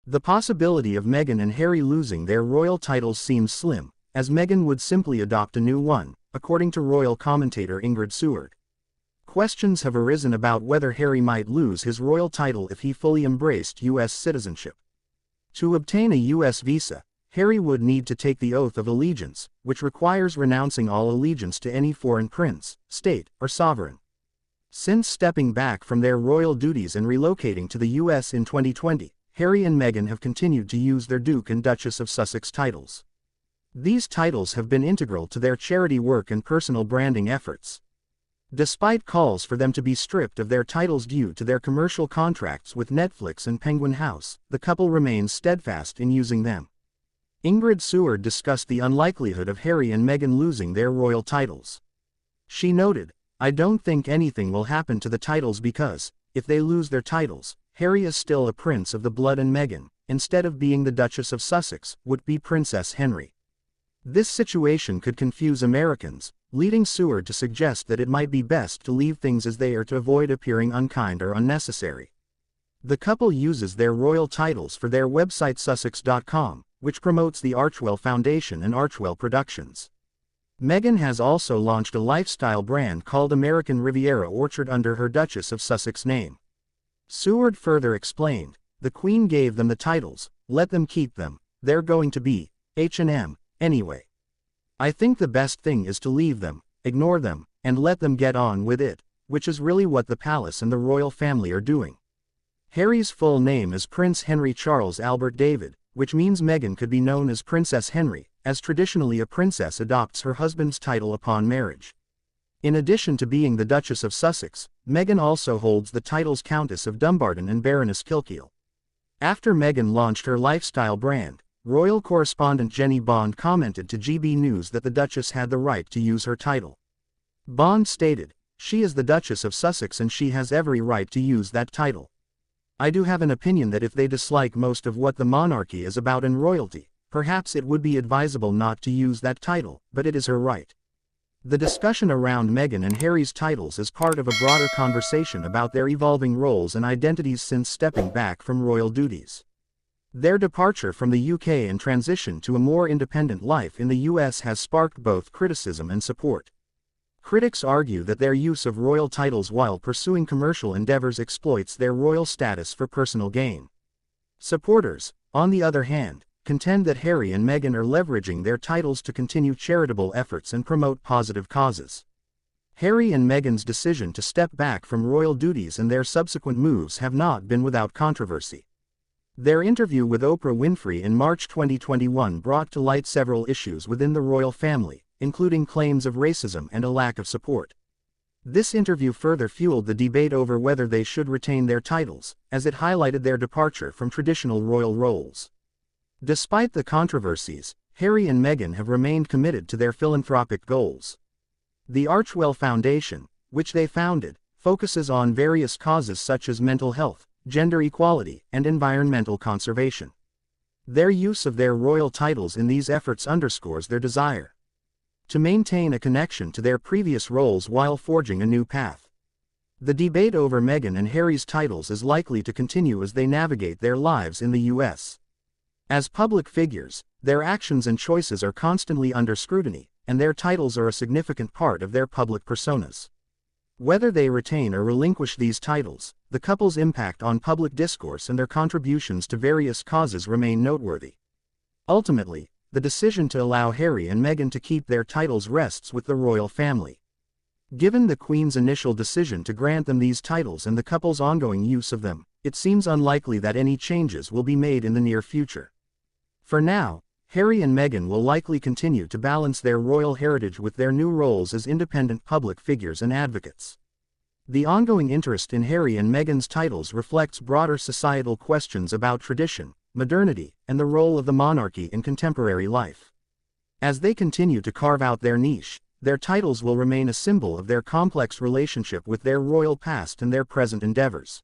The possibility of Meghan and Harry losing their royal titles seems slim, as Meghan would simply adopt a new one, according to royal commentator Ingrid Seward. Questions have arisen about whether Harry might lose his royal title if he fully embraced U.S. citizenship. To obtain a U.S. visa, Harry would need to take the oath of allegiance, which requires renouncing all allegiance to any foreign prince, state, or sovereign. Since stepping back from their royal duties and relocating to the U.S. in 2020, Harry and Meghan have continued to use their Duke and Duchess of Sussex titles. These titles have been integral to their charity work and personal branding efforts. Despite calls for them to be stripped of their titles due to their commercial contracts with Netflix and Penguin House, the couple remains steadfast in using them. Ingrid Seward discussed the unlikelihood of Harry and Meghan losing their royal titles. She noted, "I don't think anything will happen to the titles because, if they lose their titles, Harry is still a prince of the blood and Meghan, instead of being the Duchess of Sussex, would be Princess Henry. This situation could confuse Americans, leading Seward to suggest that it might be best to leave things as they are to avoid appearing unkind or unnecessary." The couple uses their royal titles for their website Sussex.com, which promotes the Archewell Foundation and Archewell Productions. Meghan has also launched a lifestyle brand called American Riviera Orchard under her Duchess of Sussex name. Seward further explained, "The Queen gave them the titles, let them keep them, they're going to be H&M, anyway. I think the best thing is to leave them, ignore them, and let them get on with it, which is really what the palace and the royal family are doing." Harry's full name is Prince Henry Charles Albert David, which means Meghan could be known as Princess Henry, as traditionally a princess adopts her husband's title upon marriage. In addition to being the Duchess of Sussex, Meghan also holds the titles Countess of Dumbarton and Baroness Kilkeel. After Meghan launched her lifestyle brand, royal correspondent Jenny Bond commented to GB News that the Duchess had the right to use her title. Bond stated, "She is the Duchess of Sussex and she has every right to use that title. I do have an opinion that if they dislike most of what the monarchy is about and royalty, perhaps it would be advisable not to use that title, but it is her right." The discussion around Meghan and Harry's titles is part of a broader conversation about their evolving roles and identities since stepping back from royal duties. Their departure from the UK and transition to a more independent life in the US has sparked both criticism and support. Critics argue that their use of royal titles while pursuing commercial endeavors exploits their royal status for personal gain. Supporters, on the other hand, contend that Harry and Meghan are leveraging their titles to continue charitable efforts and promote positive causes. Harry and Meghan's decision to step back from royal duties and their subsequent moves have not been without controversy. Their interview with Oprah Winfrey in March 2021 brought to light several issues within the royal family, including claims of racism and a lack of support. This interview further fueled the debate over whether they should retain their titles, as it highlighted their departure from traditional royal roles. Despite the controversies, Harry and Meghan have remained committed to their philanthropic goals. The Archewell Foundation, which they founded, focuses on various causes such as mental health, gender equality, and environmental conservation. Their use of their royal titles in these efforts underscores their desire to maintain a connection to their previous roles while forging a new path. The debate over Meghan and Harry's titles is likely to continue as they navigate their lives in the US. As public figures, their actions and choices are constantly under scrutiny, and their titles are a significant part of their public personas. Whether they retain or relinquish these titles, the couple's impact on public discourse and their contributions to various causes remain noteworthy. Ultimately, the decision to allow Harry and Meghan to keep their titles rests with the royal family. Given the Queen's initial decision to grant them these titles and the couple's ongoing use of them, it seems unlikely that any changes will be made in the near future. For now, Harry and Meghan will likely continue to balance their royal heritage with their new roles as independent public figures and advocates. The ongoing interest in Harry and Meghan's titles reflects broader societal questions about tradition, modernity, and the role of the monarchy in contemporary life. As they continue to carve out their niche, their titles will remain a symbol of their complex relationship with their royal past and their present endeavors.